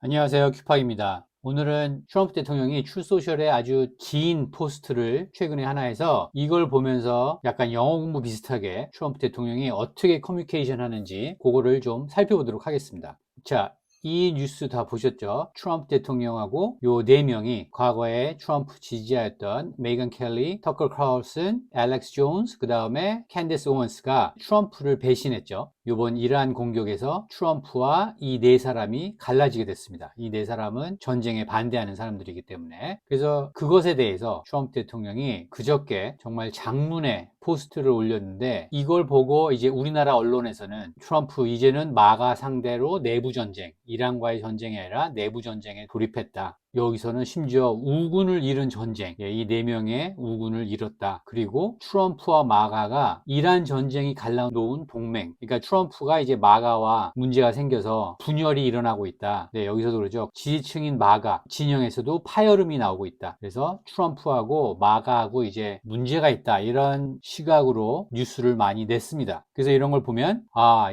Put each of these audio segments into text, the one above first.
안녕하세요. 큐파입니다. 오늘은 트럼프 대통령이 출소셜에 아주 긴 포스트를 최근에 하나 해서 이걸 보면서 약간 영어 공부 비슷하게 트럼프 대통령이 어떻게 커뮤니케이션 하는지 그거를 좀 살펴보도록 하겠습니다. 자, 이 뉴스 다 보셨죠? 트럼프 대통령하고 요 네 명이 과거에 트럼프 지지자였던 메이건 켈리, 터커 카울슨, 알렉스 존스, 그 다음에 캔디스 오원스가 트럼프를 배신했죠. 이번 이란 공격에서 트럼프와 이 네 사람이 갈라지게 됐습니다. 이 네 사람은 전쟁에 반대하는 사람들이기 때문에. 그래서 그것에 대해서 트럼프 대통령이 그저께 정말 장문의 포스트를 올렸는데, 이걸 보고 이제 우리나라 언론에서는 트럼프 이제는 마가 상대로 내부 전쟁, 이란과의 전쟁이 아니라 내부 전쟁에 돌입했다. 여기서는 심지어 우군을 잃은 전쟁, 이 네 명의 우군을 잃었다. 그리고 트럼프와 마가가 이란 전쟁이 갈라놓은 동맹, 그러니까 트럼프가 이제 마가와 문제가 생겨서 분열이 일어나고 있다. 네, 여기서도 그러죠. 지지층인 마가 진영에서도 파열음이 나오고 있다. 그래서 트럼프하고 마가하고 이제 문제가 있다, 이런 시각으로 뉴스를 많이 냈습니다. 그래서 이런 걸 보면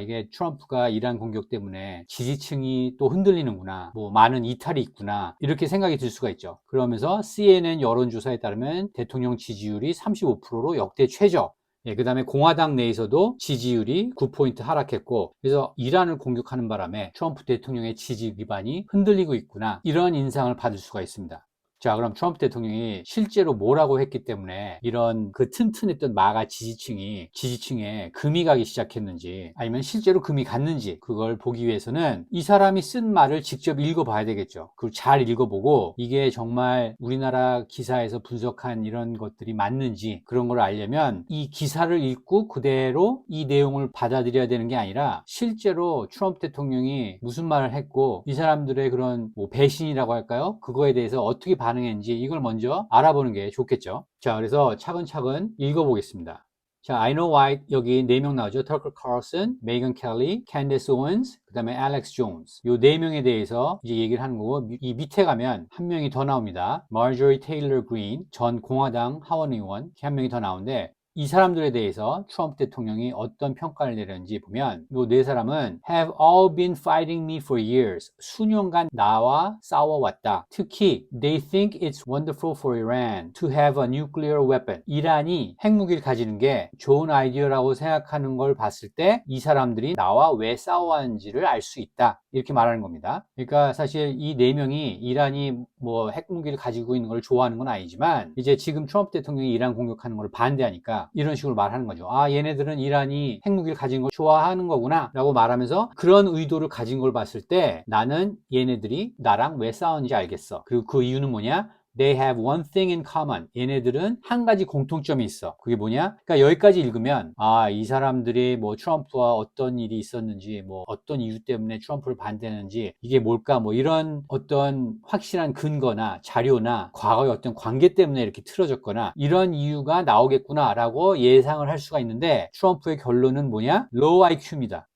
이게 트럼프가 이란 공격 때문에 지지층이 또 흔들리는구나, 뭐 많은 이탈이 있구나, 이렇게 생각이 들 수가 있죠. 그러면서 CNN 여론조사에 따르면 대통령 지지율이 35%로 역대 최저. 그 다음에 공화당 내에서도 지지율이 9포인트 하락했고, 그래서 이란을 공격하는 바람에 트럼프 대통령의 지지 기반이 흔들리고 있구나, 이런 인상을 받을 수가 있습니다. 자, 그럼 트럼프 대통령이 실제로 뭐라고 했기 때문에 이런 그 튼튼했던 마가 지지층에 금이 가기 시작했는지, 아니면 실제로 금이 갔는지, 그걸 보기 위해서는 이 사람이 쓴 말을 직접 읽어봐야 되겠죠. 그걸 잘 읽어보고 이게 정말 우리나라 기사에서 분석한 이런 것들이 맞는지, 그런 걸 알려면 이 기사를 읽고 그대로 이 내용을 받아들여야 되는 게 아니라, 실제로 트럼프 대통령이 무슨 말을 했고 이 사람들의 그런 뭐 배신이라고 할까요? 그거에 대해서 어떻게 반응했는지 이걸 먼저 알아보는 게 좋겠죠. 자, 그래서 차근차근 읽어보겠습니다. 자, I know why, 여기 4명 나오죠. 터커 칼슨, 메이건 켈리, 캔디스 오원스, 그 다음에 알렉스 존스. 요 4명에 대해서 이제 얘기를 하는 거고, 이 밑에 가면 한 명이 더 나옵니다. 마저리 테일러 그린, 전 공화당 하원 의원, 이렇게 한 명이 더 나오는데, 이 사람들에 대해서 트럼프 대통령이 어떤 평가를 내렸는지 보면, 이 네 사람은 have all been fighting me for years. 수년간 나와 싸워왔다. 특히 they think it's wonderful for Iran to have a nuclear weapon. 이란이 핵무기를 가지는 게 좋은 아이디어라고 생각하는 걸 봤을 때 이 사람들이 나와 왜 싸워왔는지를 알 수 있다, 이렇게 말하는 겁니다. 그러니까 사실 이 네 명이 이란이 뭐 핵무기를 가지고 있는 걸 좋아하는 건 아니지만, 이제 지금 트럼프 대통령이 이란 공격하는 걸 반대하니까 이런 식으로 말하는 거죠. 얘네들은 이란이 핵무기를 가진 걸 좋아하는 거구나 라고 말하면서, 그런 의도를 가진 걸 봤을 때 나는 얘네들이 나랑 왜 싸우는지 알겠어. 그리고 그 이유는 뭐냐? They have one thing in common. 얘네들은 한 가지 공통점이 있어. 그게 뭐냐? 그러니까 여기까지 읽으면 이 사람들이 뭐 트럼프와 어떤 일이 있었는지, 뭐 어떤 이유 때문에 트럼프를 반대하는지, 이게 뭘까, 뭐 이런 어떤 확실한 근거나 자료나 과거의 어떤 관계 때문에 이렇게 틀어졌거나 이런 이유가 나오겠구나라고 예상을 할 수가 있는데, 트럼프의 결론은 뭐냐? low IQ입니다.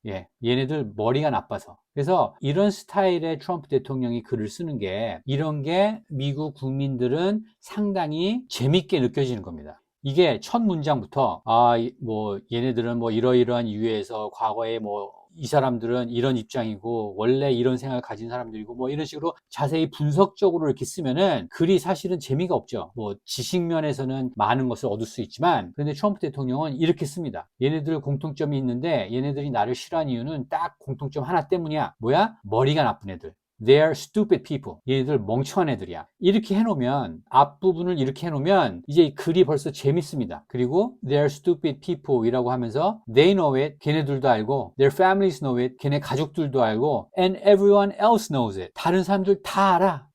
얘네들 머리가 나빠서. 그래서 이런 스타일의 트럼프 대통령이 글을 쓰는 게, 이런 게 미국 국민들은 상당히 재밌게 느껴지는 겁니다. 이게 첫 문장부터 뭐 얘네들은 뭐 이러이러한 이유에서 과거에 뭐 이 사람들은 이런 입장이고 원래 이런 생각을 가진 사람들이고, 뭐 이런 식으로 자세히 분석적으로 이렇게 쓰면은 글이 사실은 재미가 없죠. 뭐 지식 면에서는 많은 것을 얻을 수 있지만, 그런데 트럼프 대통령은 이렇게 씁니다. 얘네들 공통점이 있는데 얘네들이 나를 싫어하는 이유는 딱 공통점 하나 때문이야. 뭐야? 머리가 나쁜 애들. They're stupid people. 얘네들 멍청한 애들이야. 이렇게 해놓으면, 앞부분을 이렇게 해놓으면 이제 이 글이 벌써 재밌습니다. 그리고 they're stupid people 이라고 하면서 they know it, 걔네들도 알고, their families know it, 걔네 가족들도 알고, and everyone else knows it. 다른 사람들 다 알아.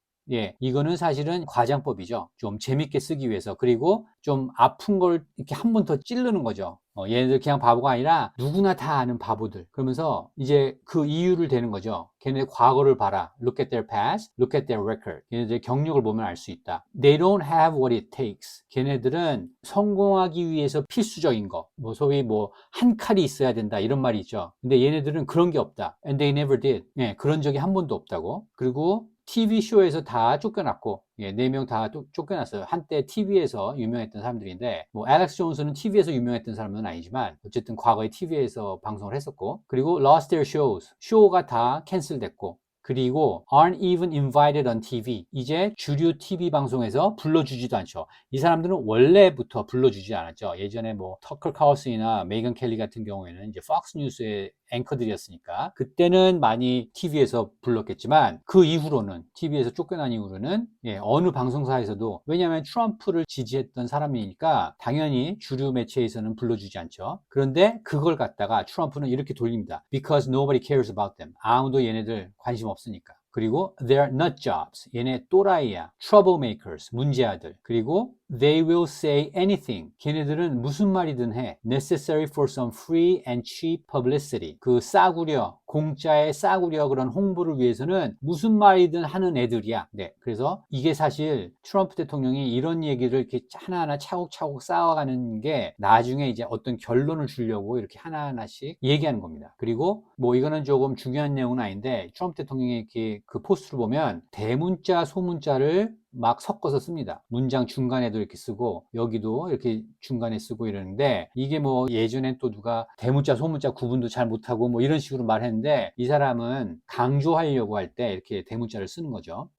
이거는 사실은 과장법이죠. 좀 재밌게 쓰기 위해서. 그리고 좀 아픈 걸 이렇게 한 번 더 찌르는 거죠. 얘네들 그냥 바보가 아니라 누구나 다 아는 바보들. 그러면서 이제 그 이유를 대는 거죠. 걔네 과거를 봐라. Look at their past, look at their record. 걔네들의 경력을 보면 알 수 있다. They don't have what it takes. 걔네들은 성공하기 위해서 필수적인 거, 뭐 소위 뭐 한 칼이 있어야 된다, 이런 말이 있죠. 근데 얘네들은 그런 게 없다. And they never did. 그런 적이 한 번도 없다고. 그리고 TV쇼에서 다 쫓겨났고, 4명 다 쫓겨났어요. 한때 TV에서 유명했던 사람들인데, 뭐 알렉스 존스는 TV에서 유명했던 사람은 아니지만 어쨌든 과거에 TV에서 방송을 했었고, 그리고 lost their shows, 쇼가 다 캔슬됐고, 그리고 aren't even invited on TV. 이제 주류 TV 방송에서 불러주지도 않죠. 이 사람들은 원래부터 불러주지 않았죠. 예전에 뭐 터커 카울슨이나 메이건 켈리 같은 경우에는 이제 폭스 뉴스의 앵커들이었으니까 그때는 많이 TV에서 불렀겠지만 그 이후로는 TV에서 쫓겨난 이후로는 어느 방송사에서도 왜냐하면 트럼프를 지지했던 사람이니까 당연히 주류 매체에서는 불러주지 않죠. 그런데 그걸 갖다가 트럼프는 이렇게 돌립니다. Because nobody cares about them. 아무도 얘네들 관심 없으니까. 그리고 they're nut jobs. 얘네 또라이야. troublemakers. 문제아들. 그리고 they will say anything. 걔네들은 무슨 말이든 해. necessary for some free and cheap publicity. 그 싸구려, 공짜의 싸구려 그런 홍보를 위해서는 무슨 말이든 하는 애들이야. 네. 그래서 이게 사실 트럼프 대통령이 이런 얘기를 이렇게 하나하나 차곡차곡 쌓아가는 게 나중에 이제 어떤 결론을 주려고 이렇게 하나하나씩 얘기하는 겁니다. 그리고 뭐 이거는 조금 중요한 내용은 아닌데 트럼프 대통령이 이렇게 그 포스트를 보면 대문자, 소문자를 막 섞어서 씁니다. 문장 중간에도 이렇게 쓰고 여기도 이렇게 중간에 쓰고 이러는데 이게 뭐 예전엔 또 누가 대문자 소문자 구분도 잘 못하고 뭐 이런 식으로 말했는데 이 사람은 강조하려고 할 때 이렇게 대문자를 쓰는 거죠.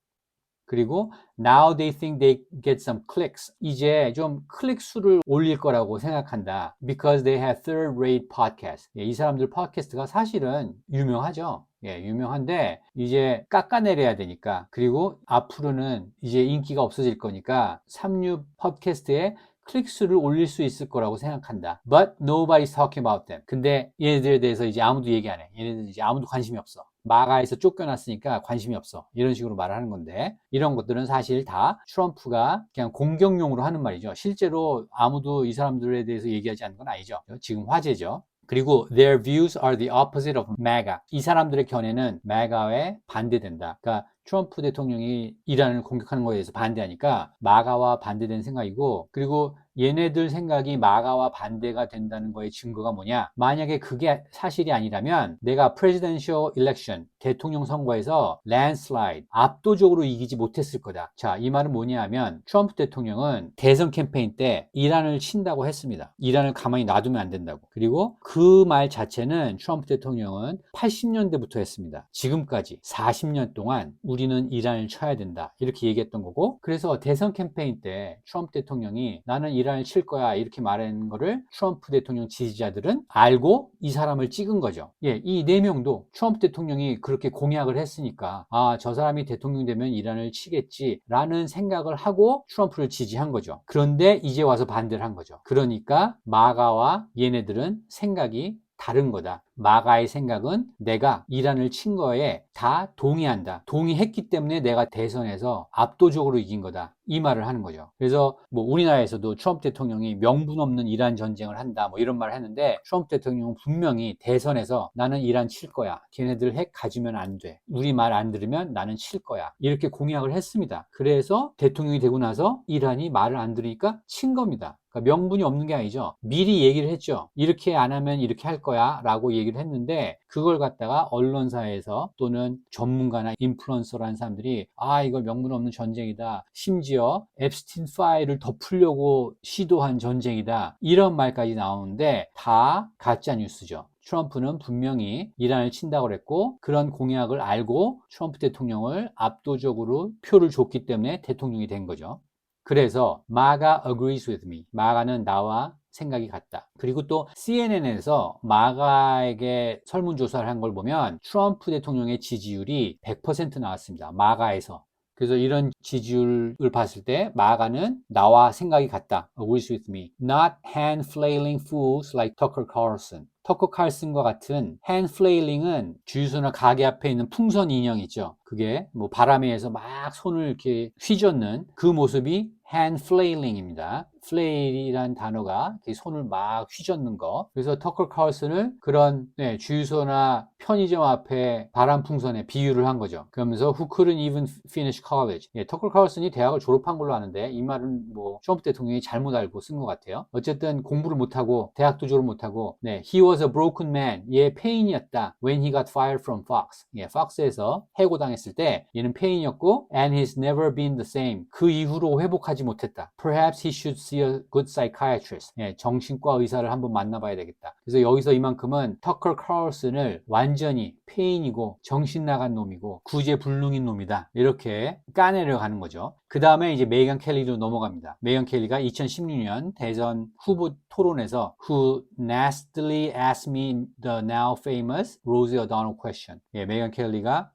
그리고 now they think they get some clicks. 이제 좀 클릭 수를 올릴 거라고 생각한다. Because they have third-rate podcast. 이 사람들 팟캐스트가 사실은 유명하죠. 유명한데 이제 깎아내려야 되니까 그리고 앞으로는 이제 인기가 없어질 거니까 삼류 팟캐스트에 클릭수를 올릴 수 있을 거라고 생각한다. But nobody's talking about them. 근데 얘네들에 대해서 이제 아무도 얘기 안 해. 얘네들 이제 아무도 관심이 없어. 마가에서 쫓겨났으니까 관심이 없어. 이런 식으로 말을 하는 건데 이런 것들은 사실 다 트럼프가 그냥 공격용으로 하는 말이죠. 실제로 아무도 이 사람들에 대해서 얘기하지 않는 건 아니죠. 지금 화제죠. 그리고 their views are the opposite of MAGA. 이 사람들의 견해는 MAGA에 반대된다. 그러니까 트럼프 대통령이 이란을 공격하는 거에 대해서 반대하니까 마가와 반대되는 생각이고 그리고 얘네들 생각이 마가와 반대가 된다는 거의 증거가 뭐냐? 만약에 그게 사실이 아니라면 내가 presidential election, 대통령 선거에서 landslide, 압도적으로 이기지 못했을 거다. 자, 이 말은 뭐냐 하면 트럼프 대통령은 대선 캠페인 때 이란을 친다고 했습니다. 이란을 가만히 놔두면 안 된다고. 그리고 그 말 자체는 트럼프 대통령은 80년대부터 했습니다. 지금까지 40년 동안 우리는 이란을 쳐야 된다. 이렇게 얘기했던 거고 그래서 대선 캠페인 때 트럼프 대통령이 나는 이란을 칠 거야 이렇게 말하는 거를 트럼프 대통령 지지자들은 알고 이 사람을 찍은 거죠. 이 네 명도 트럼프 대통령이 그렇게 공약을 했으니까 저 사람이 대통령 되면 이란을 치겠지 라는 생각을 하고 트럼프를 지지한 거죠. 그런데 이제 와서 반대를 한 거죠. 그러니까 마가와 얘네들은 생각이 다른 거다. 마가의 생각은 내가 이란을 친 거에 다 동의한다. 동의했기 때문에 내가 대선에서 압도적으로 이긴 거다. 이 말을 하는 거죠. 그래서 뭐 우리나라에서도 트럼프 대통령이 명분 없는 이란 전쟁을 한다. 뭐 이런 말을 했는데 트럼프 대통령은 분명히 대선에서 나는 이란 칠 거야. 걔네들 핵 가지면 안 돼. 우리 말 안 들으면 나는 칠 거야. 이렇게 공약을 했습니다. 그래서 대통령이 되고 나서 이란이 말을 안 들으니까 친 겁니다. 그러니까 명분이 없는 게 아니죠. 미리 얘기를 했죠. 이렇게 안 하면 이렇게 할 거야 라고 얘기를 했는데 그걸 갖다가 언론사에서 또는 전문가나 인플루언서라는 사람들이 이거 명분 없는 전쟁이다. 심지어 앱스틴 파일을 덮으려고 시도한 전쟁이다. 이런 말까지 나오는데 다 가짜 뉴스죠. 트럼프는 분명히 이란을 친다고 그랬고 그런 공약을 알고 트럼프 대통령을 압도적으로 표를 줬기 때문에 대통령이 된 거죠. 그래서 마가 agrees with me. 마가는 나와 생각이 같다. 그리고 또 CNN에서 마가에게 설문조사를 한 걸 보면 트럼프 대통령의 지지율이 100% 나왔습니다. 마가에서. 그래서 이런 지지율을 봤을 때 마가는 나와 생각이 같다. agrees with me. Not hand-flailing fools like Tucker Carlson. 터커 칼슨과 같은 hand flailing은 주유소나 가게 앞에 있는 풍선 인형 있죠. 그게 뭐 바람에 의해서 막 손을 이렇게 휘젓는 그 모습이 hand flailing입니다. flail이란 단어가 손을 막 휘젓는 거. 그래서 터커 칼슨을 그런 주유소나 편의점 앞에 바람 풍선에 비유를 한 거죠. 그러면서 who couldn't even finish college. 터커 칼슨이 대학을 졸업한 걸로 아는데 이 말은 뭐 트럼프 대통령이 잘못 알고 쓴 것 같아요. 어쨌든 공부를 못하고 대학도 졸업 못하고 he was a broken man. 얘 폐인이었다. When he got fired from Fox. Fox에서 해고당했을 때 얘는 폐인이었고 and he's never been the same. 그 이후로 회복하지 못했다. Perhaps he should see see a good psychiatrist. 예, 정신과 의사를 한번 만나봐야 되겠다. 그래서 여기서 이만큼은 터커 칼슨을 완전히 폐인이고 정신 나간 놈이고 구제불능인 놈이다. 이렇게 까내려 가는 거죠. 그 다음에 이제 메이건 켈리로 넘어갑니다. 메이건 켈리가 2016년 대선 후보 토론에서 Who nastily asked me the now famous Rosie O'Donnell question. 예, 메이건 켈리가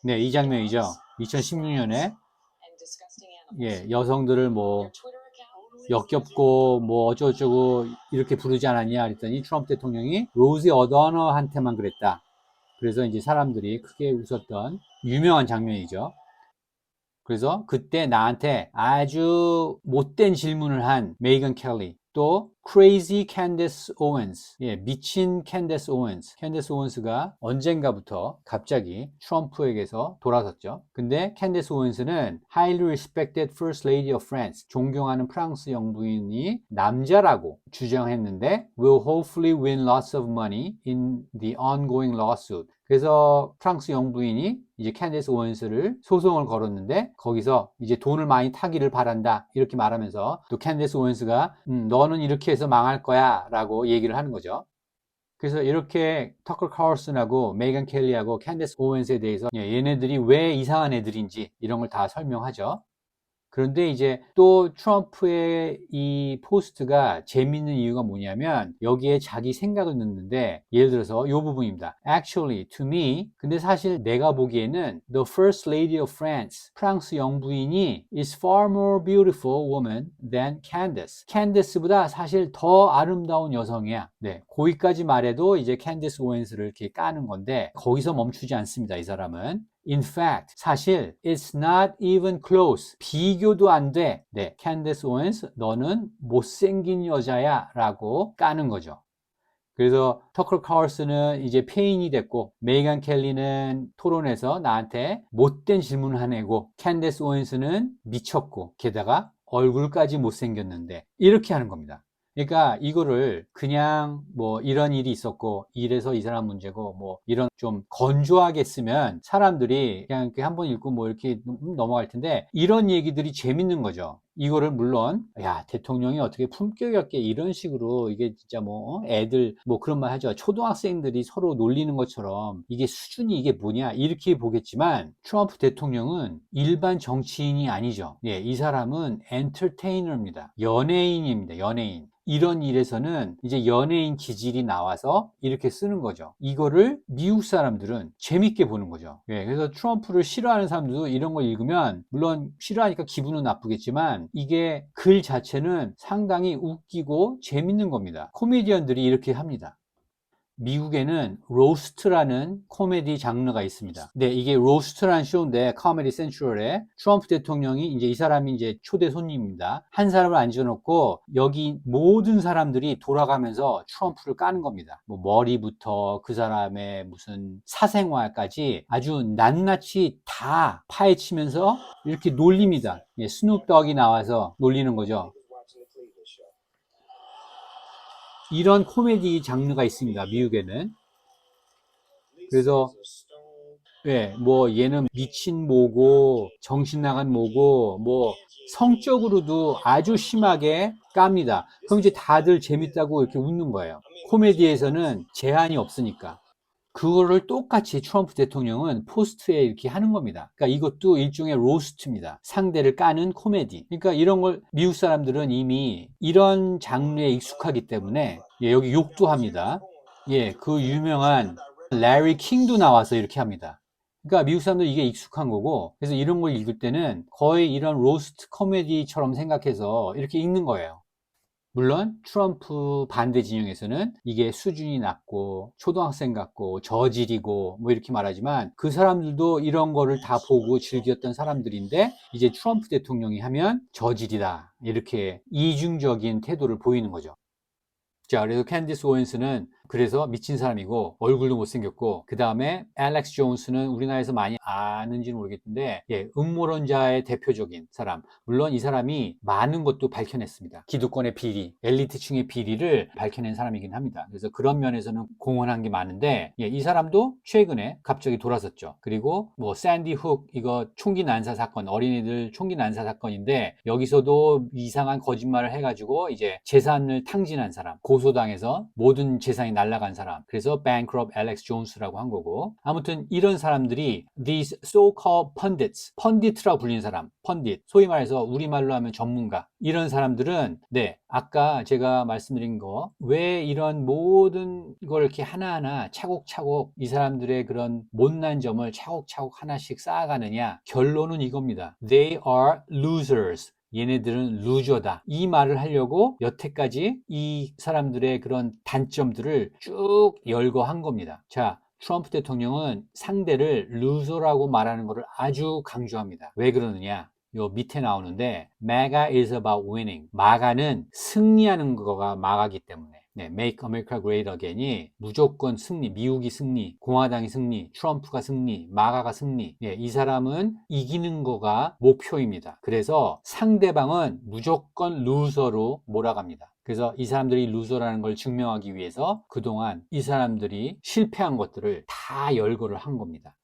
네, 이 장면이죠. 2016년에 예, 여성들을 뭐 역겹고 뭐 어쩌고저쩌고 이렇게 부르지 않았냐 그랬더니 트럼프 대통령이 로지 어더너한테만 그랬다. 그래서 이제 사람들이 크게 웃었던 유명한 장면이죠. 그래서 그때 나한테 아주 못된 질문을 한 메이건 켈리, 또 Crazy Candace Owens, 예, 미친 캔데스 오웬스. 캔데스 오웬스가 언젠가부터 갑자기 트럼프에게서 돌아섰죠. 근데 캔데스 오웬스는 Highly Respected First Lady of France, 존경하는 프랑스 영부인이 남자라고 주장했는데 will hopefully win lots of money in the ongoing lawsuit. 그래서 프랑스 영부인이 이제 캔데스 오웬스를 소송을 걸었는데 거기서 이제 돈을 많이 타기를 바란다 이렇게 말하면서 또 캔데스 오웬스가 너는 이렇게 해서 망할 거야 라고 얘기를 하는 거죠. 그래서 이렇게 터커 칼슨하고 메이건 켈리하고 캔데스 오웬스에 대해서 얘네들이 왜 이상한 애들인지 이런 걸 다 설명하죠. 그런데 이제 또 트럼프의 이 포스트가 재밌는 이유가 뭐냐면 여기에 자기 생각을 넣는데 예를 들어서 이 부분입니다. Actually, to me, 근데 사실 내가 보기에는 The First Lady of France, 프랑스 영부인이 is far more beautiful woman than Candace. Candace보다 사실 더 아름다운 여성이야. 네, 거기까지 말해도 이제 캔디스 오웬스를 이렇게 까는 건데 거기서 멈추지 않습니다. 이 사람은. In fact, 사실 it's not even close. 비교도 안 돼. 네, 캔디스 오웬스, 너는 못생긴 여자야 라고 까는 거죠. 그래서 터커 칼슨은 이제 폐인이 됐고 메이건 켈리는 토론에서 나한테 못된 질문을 하내고 캔디스 오웬스는 미쳤고 게다가 얼굴까지 못생겼는데 이렇게 하는 겁니다. 그러니까 이거를 그냥 뭐 이런 일이 있었고 이래서 이 사람 문제고 뭐 이런 좀 건조하게 쓰면 사람들이 그냥 이렇게 한번 읽고 뭐 이렇게 넘어갈 텐데 이런 얘기들이 재밌는 거죠. 이거를 물론 야 대통령이 어떻게 품격 있게 이런 식으로 이게 진짜 뭐 애들 뭐 그런 말 하죠. 초등학생들이 서로 놀리는 것처럼 이게 수준이 이게 뭐냐 이렇게 보겠지만 트럼프 대통령은 일반 정치인이 아니죠. 예, 이 사람은 엔터테이너입니다. 연예인입니다. 연예인. 이런 일에서는 이제 연예인 기질이 나와서 이렇게 쓰는 거죠. 이거를 미국 사람들은 재밌게 보는 거죠. 예, 그래서 트럼프를 싫어하는 사람들도 이런 걸 읽으면 물론 싫어하니까 기분은 나쁘겠지만 이게 글 자체는 상당히 웃기고 재밌는 겁니다. 코미디언들이 이렇게 합니다. 미국에는 로스트라는 코미디 장르가 있습니다. 네, 이게 로스트라는 쇼인데 코미디 센트럴에 트럼프 대통령이 이제 이 사람이 이제 초대 손님입니다. 한 사람을 앉혀놓고 여기 모든 사람들이 돌아가면서 트럼프를 까는 겁니다. 뭐 머리부터 그 사람의 무슨 사생활까지 아주 낱낱이 다 파헤치면서 이렇게 놀립니다. 예, 스눕덕이 나와서 놀리는 거죠. 이런 코미디 장르가 있습니다. 미국에는. 그래서 예, 뭐 얘는 미친 모고 정신 나간 모고 뭐 성적으로도 아주 심하게 깝니다. 그럼 이제 다들 재밌다고 이렇게 웃는 거예요. 코미디에서는 제한이 없으니까. 그거를 똑같이 트럼프 대통령은 포스트에 이렇게 하는 겁니다. 그러니까 이것도 일종의 로스트입니다. 상대를 까는 코미디. 그러니까 이런 걸 미국 사람들은 이미 이런 장르에 익숙하기 때문에 예, 여기 욕도 합니다. 예, 그 유명한 레리 킹도 나와서 이렇게 합니다. 그러니까 미국 사람들 이게 익숙한 거고 그래서 이런 걸 읽을 때는 거의 이런 로스트 코미디처럼 생각해서 이렇게 읽는 거예요. 물론 트럼프 반대 진영에서는 이게 수준이 낮고 초등학생 같고 저질이고 뭐 이렇게 말하지만 그 사람들도 이런 거를 다 보고 즐겼던 사람들인데 이제 트럼프 대통령이 하면 저질이다 이렇게 이중적인 태도를 보이는 거죠. 자, 그래서 캔디스 오웬스는 그래서 미친 사람이고 얼굴도 못생겼고, 그 다음에 알렉스 존스는 우리나라에서 많이 아는지는 모르겠는데, 예, 음모론자의 대표적인 사람. 물론 이 사람이 많은 것도 밝혀냈습니다. 기득권의 비리, 엘리트층의 비리를 밝혀낸 사람이긴 합니다. 그래서 그런 면에서는 공헌한 게 많은데, 예, 이 사람도 최근에 갑자기 돌아섰죠. 그리고 뭐 샌디 훅 이거 총기 난사 사건, 어린이들 총기 난사 사건인데, 여기서도 이상한 거짓말을 해가지고 이제 재산을 탕진한 사람, 고소당해서 모든 재산이 날아간 사람, 그래서 bankrupt Alex Jones라고 한 거고, 아무튼 이런 사람들이 these so-called pundits, 펀디트라고 불리는 사람, 펀디트, 소위 말해서 우리말로 하면 전문가, 이런 사람들은, 네, 아까 제가 말씀드린 거, 왜 이런 모든 걸 이렇게 하나하나 차곡차곡 이 사람들의 그런 못난 점을 차곡차곡 하나씩 쌓아가느냐, 결론은 이겁니다. They are losers. 얘네들은 루저다. 이 말을 하려고 여태까지 이 사람들의 그런 단점들을 쭉 열거한 겁니다. 자, 트럼프 대통령은 상대를 루저라고 말하는 것을 아주 강조합니다. 왜 그러느냐? 요 밑에 나오는데 MAGA is about winning. 마가는 승리하는 거가 마가기 때문에. 네, Make America Great Again이 무조건 승리, 미국이 승리, 공화당이 승리, 트럼프가 승리, 마가가 승리. 예, 이 사람은 이기는 거가 목표입니다. 그래서 상대방은 무조건 루저로 몰아갑니다. 그래서 이 사람들이 루저라는 걸 증명하기 위해서 그동안 이 사람들이 실패한 것들을 다 열거를 한 겁니다.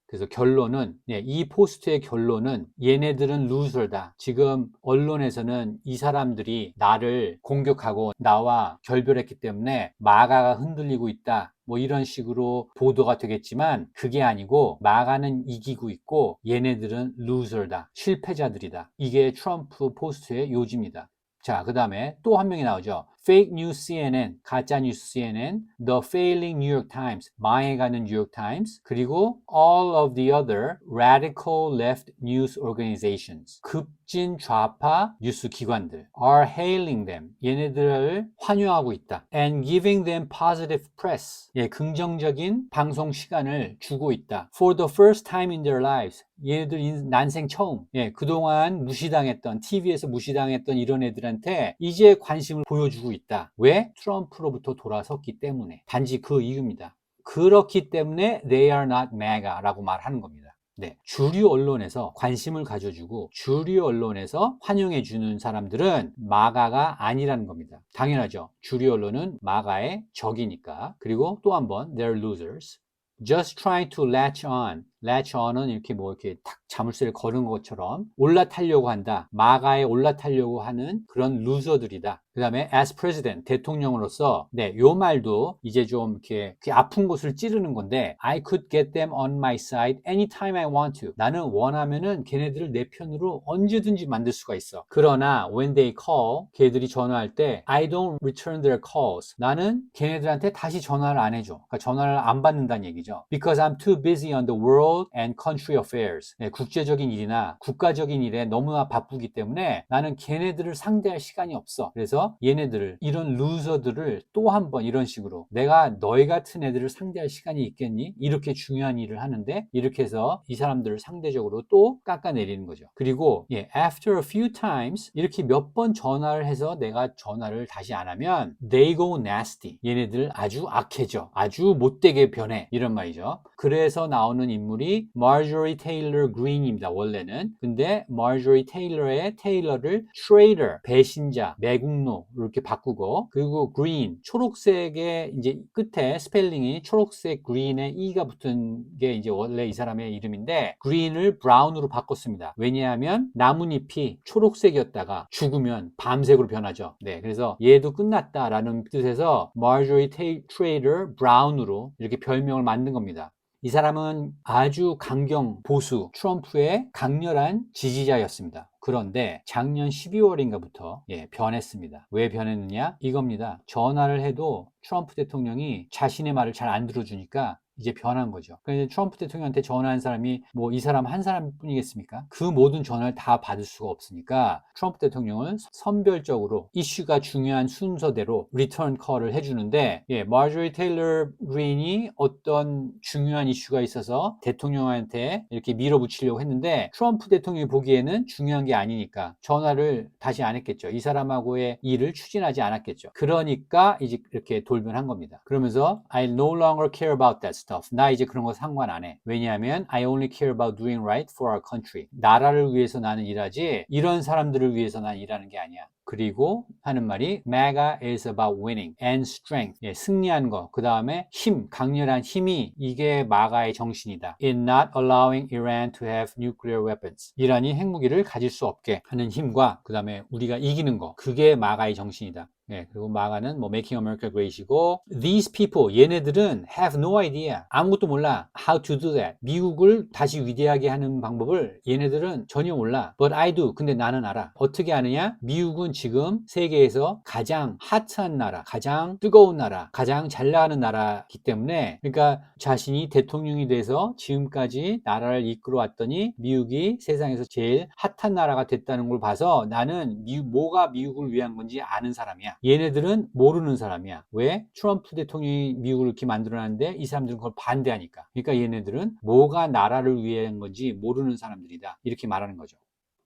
그래서 결론은, 네, 이 포스트의 결론은 얘네들은 루저다. 지금 언론에서는 이 사람들이 나를 공격하고 나와 결별했기 때문에 마가가 흔들리고 있다. 뭐 이런 식으로 보도가 되겠지만 그게 아니고 마가는 이기고 있고 얘네들은 루저다. 실패자들이다. 이게 트럼프 포스트의 요지입니다. 자, 그 다음에 또 한 명이 나오죠. Fake News CNN, 가짜 뉴스 CNN, The Failing New York Times, 망해가는 뉴욕 타임스, 그리고 all of the other radical left news organizations, 급진 좌파 뉴스 기관들 are hailing them, 얘네들을 환영하고 있다. And giving them positive press, 예, 긍정적인 방송 시간을 주고 있다. For the first time in their lives, 얘네들 난생 처음, 예, 그동안 무시당했던, TV에서 무시당했던 이런 애들한테 이제 관심을 보여주고 있다. 왜? 트럼프로부터 돌아섰기 때문에. 단지 그 이유입니다. 그렇기 때문에 they are not MAGA 라고 말하는 겁니다. 네, 주류 언론에서 관심을 가져주고 주류 언론에서 환영해주는 사람들은 마가가 아니라는 겁니다. 당연하죠. 주류 언론은 마가의 적이니까. 그리고 또 한 번, they're losers. Just trying to latch on. latch on은 이렇게 뭐 이렇게 탁 자물쇠를 거는 것처럼 올라타려고 한다. 마가에 올라타려고 하는 그런 루저들이다. 그 다음에 as president, 대통령으로서, 네, 요 말도 이제 좀 이렇게 아픈 곳을 찌르는 건데, I could get them on my side anytime I want to. 나는 원하면은 걔네들을 내 편으로 언제든지 만들 수가 있어. 그러나 when they call, 걔들이 전화할 때 I don't return their calls. 나는 걔네들한테 다시 전화를 안 해줘. 그러니까 전화를 안 받는다는 얘기죠. Because I'm too busy on the world and country affairs. 네, 국제적인 일이나 국가적인 일에 너무나 바쁘기 때문에 나는 걔네들을 상대할 시간이 없어. 그래서 얘네들을, 이런 루저들을 또 한 번 이런 식으로, 내가 너희 같은 애들을 상대할 시간이 있겠니? 이렇게 중요한 일을 하는데 이렇게 해서 이 사람들을 상대적으로 또 깎아내리는 거죠. 그리고 예, after a few times, 이렇게 몇 번 전화를 해서 내가 전화를 다시 안 하면 they go nasty. 얘네들 아주 악해져. 아주 못되게 변해. 이런 말이죠. 그래서 나오는 인물이 Marjorie Taylor Greene입니다. 원래는. 근데 Marjorie Taylor의 테일러를 traitor, 배신자, 매국노 이렇게 바꾸고, 그리고 green, 초록색의 이제 끝에 스펠링이 초록색 green에 e가 붙은 게 이제 원래 이 사람의 이름인데 green을 brown으로 바꿨습니다. 왜냐하면 나뭇잎이 초록색이었다가 죽으면 밤색으로 변하죠. 네, 그래서 얘도 끝났다라는 뜻에서 Marjorie Taylor Brown으로 이렇게 별명을 만든 겁니다. 이 사람은 아주 강경 보수 트럼프의 강렬한 지지자였습니다. 그런데 작년 12월인가부터 변했습니다. 왜 변했느냐? 이겁니다. 전화를 해도 트럼프 대통령이 자신의 말을 잘 안 들어주니까 이제 변한 거죠. 그러니까 트럼프 대통령한테 전화한 사람이 뭐 이 사람 한 사람뿐이겠습니까? 그 모든 전화를 다 받을 수가 없으니까 트럼프 대통령은 선별적으로 이슈가 중요한 순서대로 리턴 콜을 해주는데, 마조리 테일러 그린이 어떤 중요한 이슈가 있어서 대통령한테 이렇게 밀어붙이려고 했는데 트럼프 대통령이 보기에는 중요한 게 아니니까 전화를 다시 안 했겠죠. 이 사람하고의 일을 추진하지 않았겠죠. 그러니까 이제 이렇게 돌변한 겁니다. 그러면서 I no longer care about that stuff. 나 이제 그런 거 상관 안 해. 왜냐하면 I only care about doing right for our country. 나라를 위해서 나는 일하지 이런 사람들을 위해서 난 일하는 게 아니야. 그리고 하는 말이 MAGA is about winning and strength. 승리한 거. 그 다음에 힘, 강렬한 힘이 이게 마가의 정신이다. In not allowing Iran to have nuclear weapons. 이란이 핵무기를 가질 수 없게 하는 힘과 그 다음에 우리가 이기는 거. 그게 마가의 정신이다. 그리고 마가는 뭐 Making America Great이고 These people, 얘네들은 have no idea. 아무것도 몰라. How to do that. 미국을 다시 위대하게 하는 방법을 얘네들은 전혀 몰라. But I do. 근데 나는 알아. 어떻게 아느냐? 미국은 지금 세계에서 가장 핫한 나라, 가장 뜨거운 나라, 가장 잘 나가는 나라이기 때문에 그러니까 자신이 대통령이 돼서 지금까지 나라를 이끌어 왔더니 미국이 세상에서 제일 핫한 나라가 됐다는 걸 봐서 나는 뭐가 미국을 위한 건지 아는 사람이야. 얘네들은 모르는 사람이야. 왜? 트럼프 대통령이 미국을 이렇게 만들어놨는데 이 사람들은 그걸 반대하니까. 그러니까 얘네들은 뭐가 나라를 위한 건지 모르는 사람들이다. 이렇게 말하는 거죠.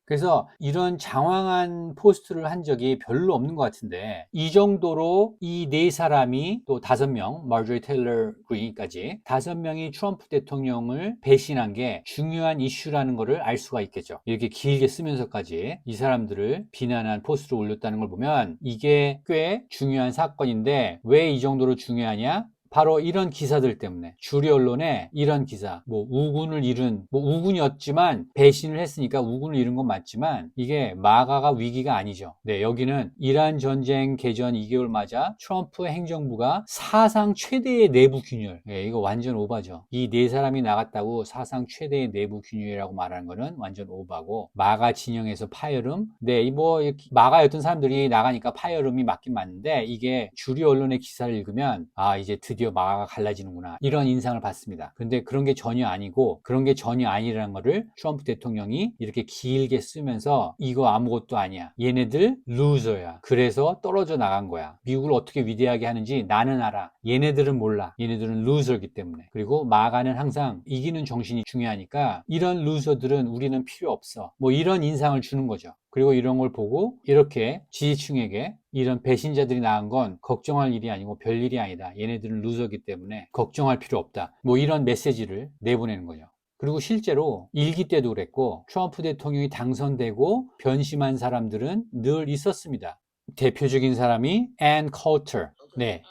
그래서 이런 장황한 포스트를 한 적이 별로 없는 것 같은데 이 정도로 이 네 사람이 또 5명, 마조리 테일러 그린까지 5명이 트럼프 대통령을 배신한 게 중요한 이슈라는 것을 알 수가 있겠죠. 이렇게 길게 쓰면서까지 이 사람들을 비난한 포스트를 올렸다는 걸 보면 이게 꽤 중요한 사건인데 왜 이 정도로 중요하냐? 바로 이런 기사들 때문에 주류 언론에 이런 기사 뭐 우군을 잃은 뭐 우군이었지만 배신을 했으니까 우군을 잃은 건 맞지만 이게 마가가 위기가 아니죠. 여기는 이란 전쟁 개전 2개월 맞아 트럼프 행정부가 사상 최대의 내부 균열. 이거 완전 오바죠. 이 네 사람이 나갔다고 사상 최대의 내부 균열이라고 말하는 거는 완전 오바고 마가 진영에서 파열음. 뭐 마가였던 사람들이 나가니까 파열음이 맞긴 맞는데 이게 주류 언론의 기사를 읽으면 이제 드디어 마가가 갈라지는구나 이런 인상을 받습니다. 근데 그런 게 전혀 아니고 그런 게 전혀 아니라는 거를 트럼프 대통령이 이렇게 길게 쓰면서 이거 아무것도 아니야. 얘네들 루저야. 그래서 떨어져 나간 거야. 미국을 어떻게 위대하게 하는지 나는 알아. 얘네들은 몰라. 얘네들은 루저이기 때문에. 그리고 마가는 항상 이기는 정신이 중요하니까 이런 루저들은 우리는 필요 없어. 뭐 이런 인상을 주는 거죠. 그리고 이런 걸 보고 이렇게 지지층에게 이런 배신자들이 나간 건 걱정할 일이 아니고 별일이 아니다. 얘네들은 루저이기 때문에 걱정할 필요 없다. 뭐 이런 메시지를 내보내는 거죠. 그리고 실제로 1기 때도 그랬고 트럼프 대통령이 당선되고 변심한 사람들은 늘 있었습니다. 대표적인 사람이 앤 컬터.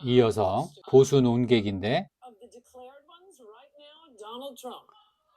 이 여성 보수 논객인데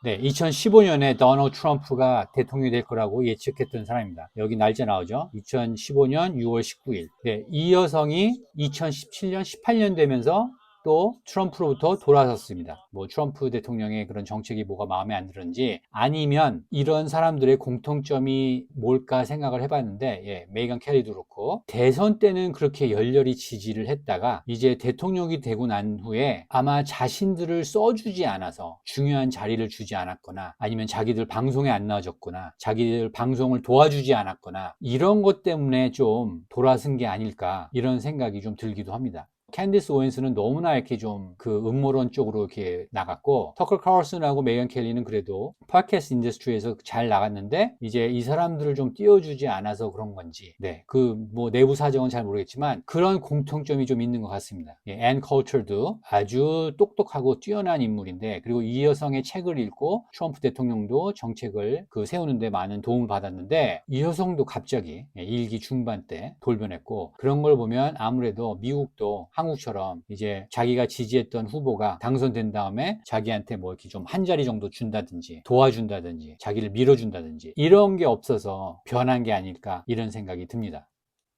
2015년에 도널드 트럼프가 대통령이 될 거라고 예측했던 사람입니다. 여기 날짜 나오죠. 2015년 6월 19일. 이 여성이 2017년, 18년 되면서 또 트럼프로부터 돌아섰습니다. 뭐 트럼프 대통령의 그런 정책이 뭐가 마음에 안 들었는지 아니면 이런 사람들의 공통점이 뭘까 생각을 해봤는데 메이건 켈리도 그렇고 대선 때는 그렇게 열렬히 지지를 했다가 이제 대통령이 되고 난 후에 아마 자신들을 써주지 않아서 중요한 자리를 주지 않았거나 아니면 자기들 방송에 안 나와줬거나 자기들 방송을 도와주지 않았거나 이런 것 때문에 좀 돌아선 게 아닐까 이런 생각이 좀 들기도 합니다. 캔디스 오웬스는 너무나 이렇게 좀 그 음모론 쪽으로 이렇게 나갔고 터커 카를슨하고 메이건 켈리는 그래도 팟캐스트 인더스트리에서 잘 나갔는데 이제 이 사람들을 좀 띄워주지 않아서 그런 건지 그 뭐 내부 사정은 잘 모르겠지만 그런 공통점이 좀 있는 것 같습니다. 앤 컬처도 아주 똑똑하고 뛰어난 인물인데 그리고 이 여성의 책을 읽고 트럼프 대통령도 정책을 세우는데 많은 도움을 받았는데 이 여성도 갑자기 1기 중반 때 돌변했고 그런 걸 보면 아무래도 미국도 한국처럼 이제 자기가 지지했던 후보가 당선된 다음에 자기한테 뭐 이렇게 좀 한 자리 정도 준다든지 도와준다든지 자기를 밀어준다든지 이런 게 없어서 변한 게 아닐까 이런 생각이 듭니다.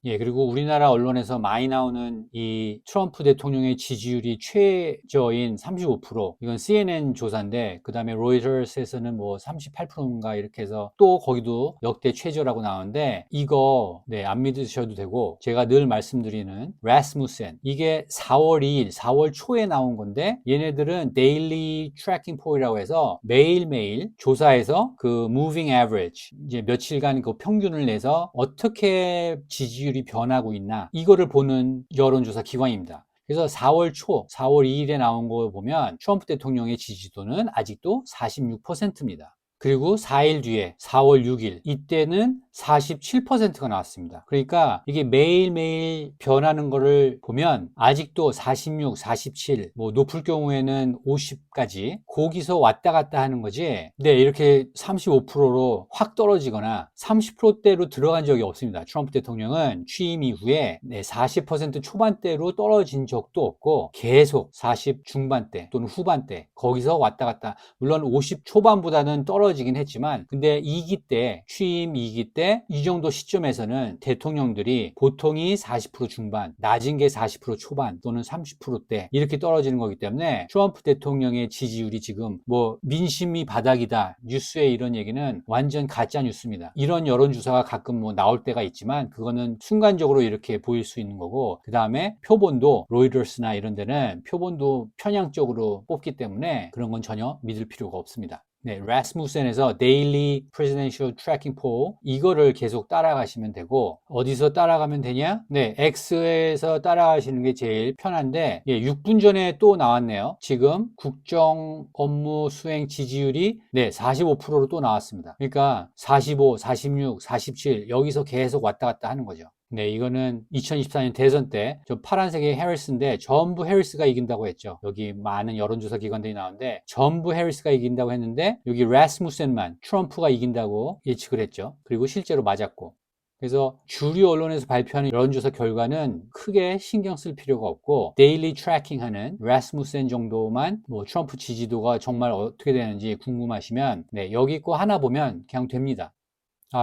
예, 그리고 우리나라 언론에서 많이 나오는 이 트럼프 대통령의 지지율이 최저인 35%, 이건 CNN 조사인데, 그 다음에 로이터스에서는 뭐 38%인가 이렇게 해서 또 거기도 역대 최저라고 나오는데, 이거 네, 안 믿으셔도 되고, 제가 늘 말씀드리는 라스무센, 이게 4월 2일, 4월 초에 나온 건데, 얘네들은 데일리 트래킹 폴이라고 해서 매일매일 조사해서 그 무빙 에버리지, 이제 며칠간 그 평균을 내서 어떻게 지지율이 변하고 있나, 이거를 보는 여론조사 기관입니다. 그래서 4월 초, 4월 2일에 나온 거 보면 트럼프 대통령의 지지도는 아직도 46%입니다. 그리고 4일 뒤에 4월 6일, 이때는 47%가 나왔습니다. 그러니까 이게 매일매일 변하는 거를 보면 아직도 46, 47, 뭐 높을 경우에는 50까지 거기서 왔다 갔다 하는 거지. 네, 이렇게 35%로 확 떨어지거나 30%대로 들어간 적이 없습니다. 트럼프 대통령은 취임 이후에 네, 40% 초반대로 떨어진 적도 없고 계속 40 중반대 또는 후반대 거기서 왔다 갔다, 물론 50 초반보다는 떨어지긴 했지만, 근데 2기 때, 취임 2기 때 이 정도 시점에서는 대통령들이 보통이 40% 중반, 낮은 게 40% 초반 또는 30%대 이렇게 떨어지는 거기 때문에 트럼프 대통령의 지지율이 지금 뭐 민심이 바닥이다, 뉴스에 이런 얘기는 완전 가짜 뉴스입니다. 이런 여론조사가 가끔 뭐 나올 때가 있지만 그거는 순간적으로 이렇게 보일 수 있는 거고, 그 다음에 표본도 로이터스나 이런 데는 표본도 편향적으로 뽑기 때문에 그런 건 전혀 믿을 필요가 없습니다. 네, 라스무센에서 Daily Presidential Tracking Poll, 이거를 계속 따라가시면 되고, 어디서 따라가면 되냐? 네, X에서 따라가시는 게 제일 편한데, 예, 6분 전에 또 나왔네요. 지금 국정 업무 수행 지지율이 네, 45%로 또 나왔습니다. 그러니까 45, 46, 47 여기서 계속 왔다 갔다 하는 거죠. 네, 이거는 2024년 대선 때 저 파란색의 해리스인데 전부 해리스가 이긴다고 했죠. 여기 많은 여론조사 기관들이 나오는데 전부 해리스가 이긴다고 했는데 여기 라스무센만 트럼프가 이긴다고 예측을 했죠. 그리고 실제로 맞았고. 그래서 주류 언론에서 발표하는 여론조사 결과는 크게 신경 쓸 필요가 없고, 데일리 트래킹하는 라스무센 정도만 뭐 트럼프 지지도가 정말 어떻게 되는지 궁금하시면 네, 여기 거 하나 보면 그냥 됩니다.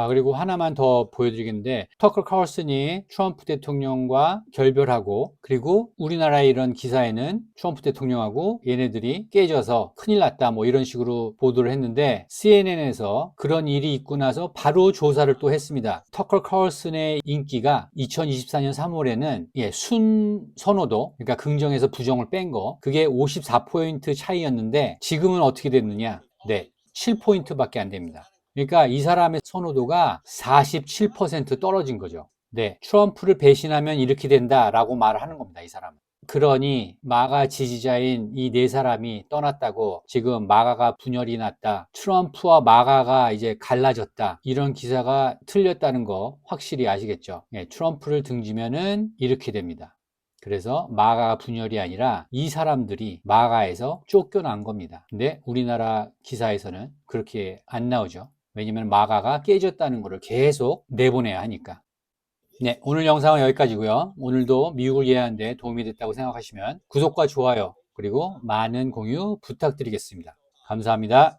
그리고 하나만 더 보여드리겠는데, 터커 칼슨이 트럼프 대통령과 결별하고, 그리고 우리나라의 이런 기사에는 트럼프 대통령하고 얘네들이 깨져서 큰일 났다 뭐 이런 식으로 보도를 했는데, CNN에서 그런 일이 있고 나서 바로 조사를 또 했습니다. 터커 칼슨의 인기가 2024년 3월에는 순 선호도, 그러니까 긍정에서 부정을 뺀 거, 그게 54포인트 차이였는데 지금은 어떻게 됐느냐? 네, 7포인트밖에 안 됩니다. 그러니까 이 사람의 선호도가 47% 떨어진 거죠. 네, 트럼프를 배신하면 이렇게 된다라고 말을 하는 겁니다, 이 사람은. 그러니 마가 지지자인 이 네 사람이 떠났다고 지금 마가가 분열이 났다, 트럼프와 마가가 이제 갈라졌다, 이런 기사가 틀렸다는 거 확실히 아시겠죠? 네, 트럼프를 등지면은 이렇게 됩니다. 그래서 마가가 분열이 아니라 이 사람들이 마가에서 쫓겨난 겁니다. 근데 우리나라 기사에서는 그렇게 안 나오죠. 왜냐면 마가가 깨졌다는 것을 계속 내보내야 하니까. 네, 오늘 영상은 여기까지고요. 오늘도 미국을 이해하는 데 도움이 됐다고 생각하시면 구독과 좋아요, 그리고 많은 공유 부탁드리겠습니다. 감사합니다.